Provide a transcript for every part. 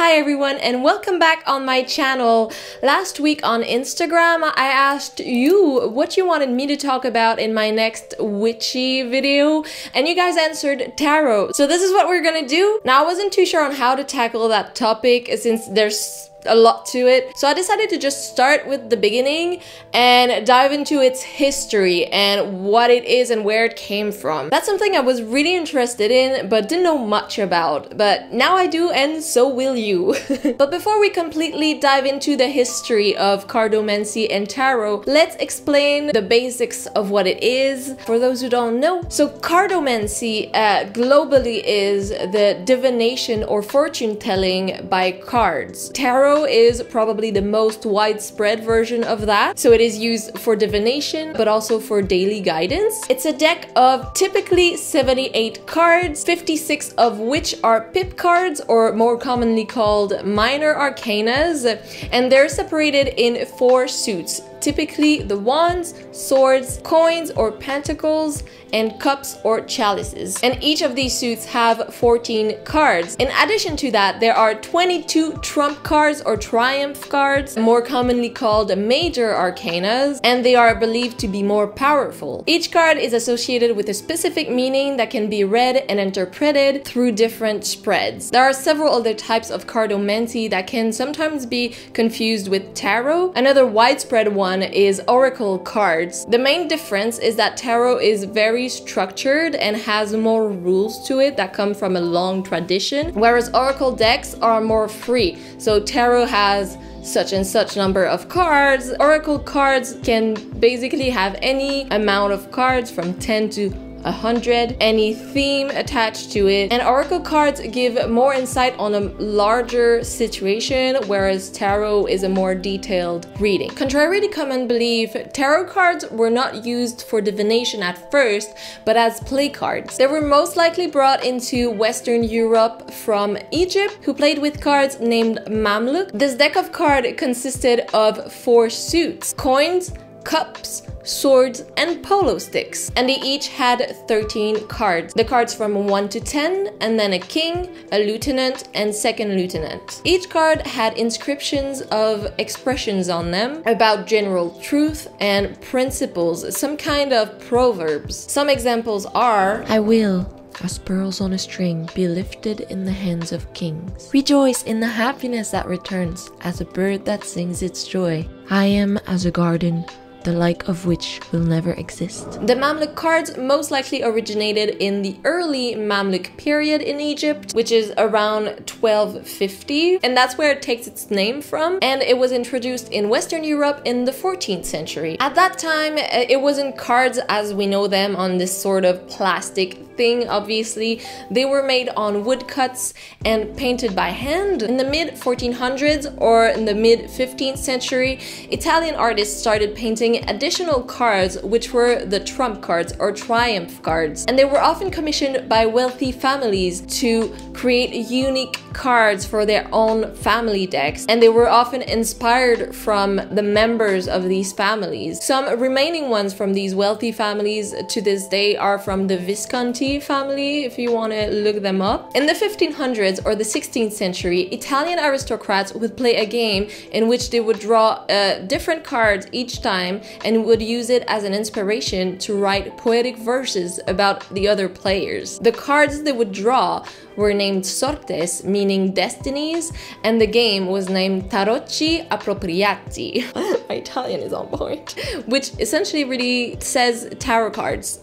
Hi everyone and welcome back on my channel. Last week on Instagram I asked you what you wanted me to talk about in my next witchy video and you guys answered tarot. So this is what we're gonna do. Now I wasn't too sure on how to tackle that topic since there's a lot to it. So I decided to just start with the beginning and dive into its history and what it is and where it came from. That's something I was really interested in but didn't know much about. But now I do and so will you. But before we completely dive into the history of cardomancy and tarot, let's explain the basics of what it is for those who don't know. So cardomancy globally is the divination or fortune telling by cards. Tarot is probably the most widespread version of that. So it is used for divination, but also for daily guidance. It's a deck of typically 78 cards, 56 of which are pip cards, or more commonly called minor arcanas, and they're separated in 4 suits. Typically the wands, swords, coins or pentacles, and cups or chalices. And each of these suits have 14 cards. In addition to that, there are 22 trump cards or triumph cards, more commonly called major arcanas, and they are believed to be more powerful. Each card is associated with a specific meaning that can be read and interpreted through different spreads. There are several other types of cardomancy that can sometimes be confused with tarot. Another widespread one is oracle cards. The main difference is that tarot is very structured and has more rules to it that come from a long tradition, whereas oracle decks are more free. So tarot has such and such number of cards. Oracle cards can basically have any amount of cards from 10 to 100, any theme attached to it, and oracle cards give more insight on a larger situation, whereas tarot is a more detailed reading. Contrary to common belief, tarot cards were not used for divination at first, but as play cards. They were most likely brought into Western Europe from Egypt, who played with cards named Mamluk. This deck of cards consisted of 4 suits: coins, cups, swords, and polo sticks. And they each had 13 cards. The cards from 1 to 10, and then a king, a lieutenant, and second lieutenant. Each card had inscriptions of expressions on them about general truth and principles, some kind of proverbs. Some examples are: I will, as pearls on a string, be lifted in the hands of kings. Rejoice in the happiness that returns, as a bird that sings its joy. I am as a garden, the like of which will never exist. The Mamluk cards most likely originated in the early Mamluk period in Egypt, which is around 1250, and that's where it takes its name from, and it was introduced in Western Europe in the 14th century. At that time, it wasn't cards as we know them on this sort of plastic thing, obviously. They were made on woodcuts and painted by hand. In the mid-1400s or in the mid-15th century, Italian artists started painting additional cards, which were the trump cards or triumph cards, and they were often commissioned by wealthy families to create unique cards for their own family decks, and they were often inspired from the members of these families. Some remaining ones from these wealthy families to this day are from the Visconti family, if you want to look them up. In the 1500s or the 16th century, Italian aristocrats would play a game in which they would draw different cards each time and would use it as an inspiration to write poetic verses about the other players. The cards they would draw were named sortes, meaning destinies, and the game was named Tarocchi Appropriati. My Italian is on point. Which essentially really says tarot cards,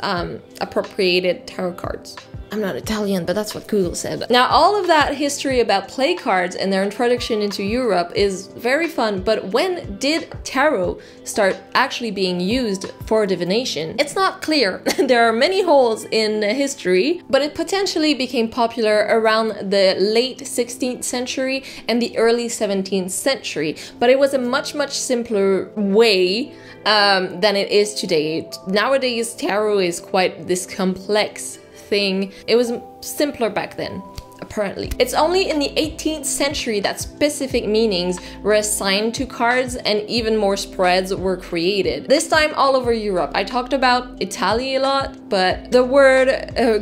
appropriated tarot cards. I'm not Italian, but that's what Google said. Now, all of that history about play cards and their introduction into Europe is very fun, but when did tarot start actually being used for divination? It's not clear. There are many holes in history, but it potentially became popular around the late 16th century and the early 17th century, but it was a much simpler way than it is today. Nowadays, tarot is quite this complex thing. It was simpler back then. apparently. It's only in the 18th century that specific meanings were assigned to cards and even more spreads were created. This time all over Europe. I talked about Italy a lot, but the word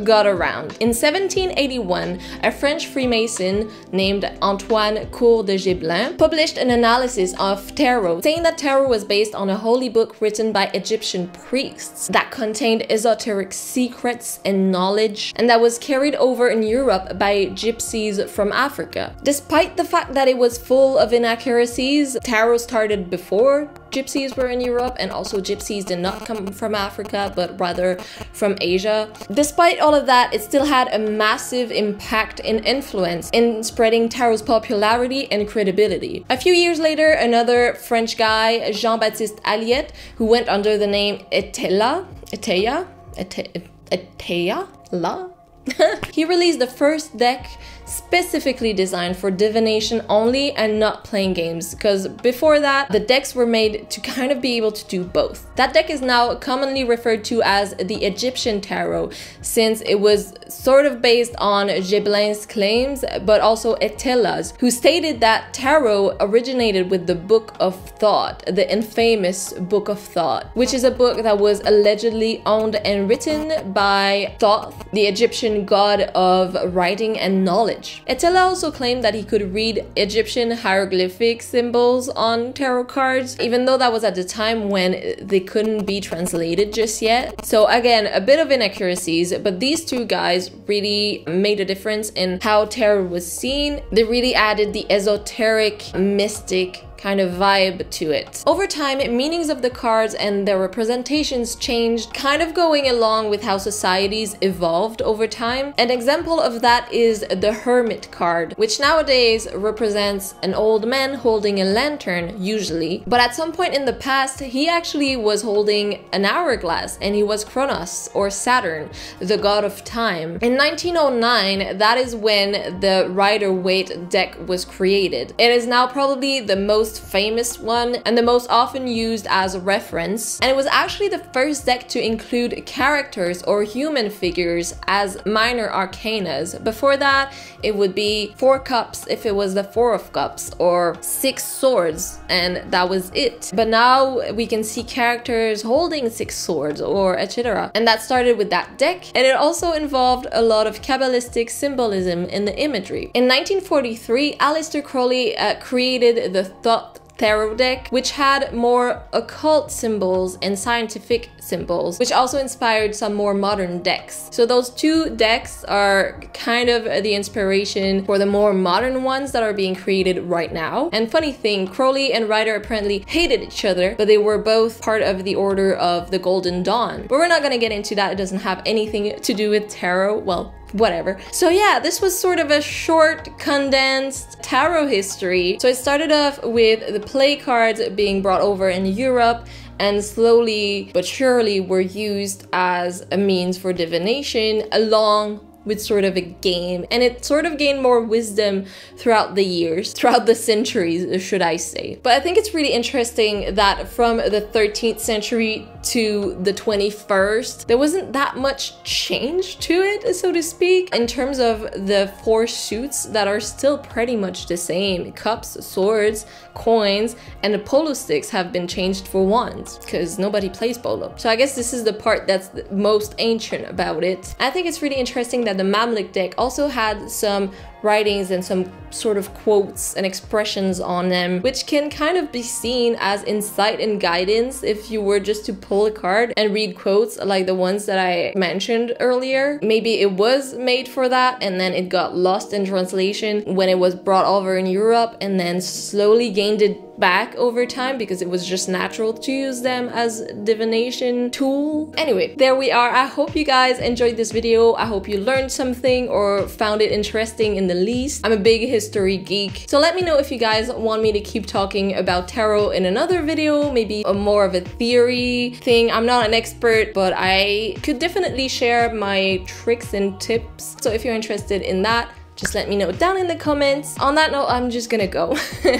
got around. In 1781, a French Freemason named Antoine Cour de Gébelin published an analysis of tarot, saying that tarot was based on a holy book written by Egyptian priests that contained esoteric secrets and knowledge, and that was carried over in Europe by gypsies from Africa. Despite the fact that it was full of inaccuracies, tarot started before gypsies were in Europe, and also gypsies did not come from Africa but rather from Asia. Despite all of that, it still had a massive impact and influence in spreading tarot's popularity and credibility. A few years later, another French guy, Jean-Baptiste Alliet, who went under the name Eteya, he released the first deck specifically designed for divination only and not playing games, because before that the decks were made to kind of be able to do both. That deck is now commonly referred to as the Egyptian tarot, since it was sort of based on Gébelin's claims, but also Etella's, who stated that tarot originated with the Book of Thought, the infamous Book of Thought, which is a book that was allegedly owned and written by Thoth, the Egyptian god of writing and knowledge. Etela also claimed that he could read Egyptian hieroglyphic symbols on tarot cards, even though that was at the time when they couldn't be translated just yet. So again, a bit of inaccuracies, but these two guys really made a difference in how tarot was seen. They really added the esoteric, mystic kind of vibe to it. Over time, meanings of the cards and their representations changed, kind of going along with how societies evolved over time. An example of that is the Hermit card, which nowadays represents an old man holding a lantern, usually. But at some point in the past, he actually was holding an hourglass, and he was Kronos, or Saturn, the god of time. In 1909, that is when the Rider-Waite Deck was created. It is now probably the most famous one and the most often used as a reference, and it was actually the first deck to include characters or human figures as minor arcanas. Before that, it would be 4 cups if it was the 4 of cups, or 6 swords, and that was it. But now we can see characters holding 6 swords or etc. And that started with that deck, and it also involved a lot of Kabbalistic symbolism in the imagery. In 1943, Aleister Crowley created the Toth Deck, which had more occult symbols and scientific symbols, which also inspired some more modern decks. So those two decks are kind of the inspiration for the more modern ones that are being created right now. And funny thing, Crowley and Rider apparently hated each other, but they were both part of the Order of the Golden Dawn. But we're not gonna get into that. It doesn't have anything to do with tarot. Well, whatever. So yeah, this was sort of a short, condensed tarot history. So it started off with the play cards being brought over in Europe, and slowly but surely were used as a means for divination, along with sort of a game, and it sort of gained more wisdom throughout the years, throughout the centuries, should I say. But I think it's really interesting that from the 13th century to the 21st, there wasn't that much change to it, so to speak, in terms of the 4 suits that are still pretty much the same. Cups, swords, coins, and the polo sticks have been changed for wands, because nobody plays polo. So I guess this is the part that's the most ancient about it. I think it's really interesting that the Mamluk deck also had some writings and some sort of quotes and expressions on them, which can kind of be seen as insight and guidance if you were just to pull a card and read quotes like the ones that I mentioned earlier. Maybe it was made for that and then it got lost in translation when it was brought over in Europe, and then slowly gained it back over time because it was just natural to use them as divination tool. Anyway, there we are. I hope you guys enjoyed this video. I hope you learned something or found it interesting in the least. I'm a big history geek, so let me know if you guys want me to keep talking about tarot in another video, maybe a more of a theory thing. I'm not an expert, but I could definitely share my tricks and tips. So if you're interested in that, just let me know down in the comments. On that note, I'm just gonna go.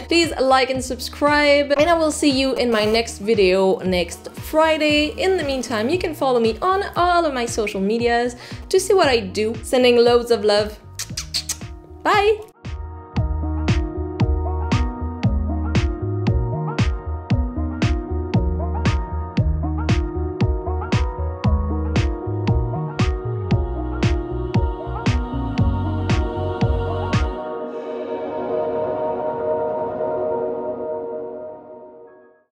Please like and subscribe, and I will see you in my next video next Friday. In the meantime, you can follow me on all of my social medias to see what I do. Sending loads of love. Bye!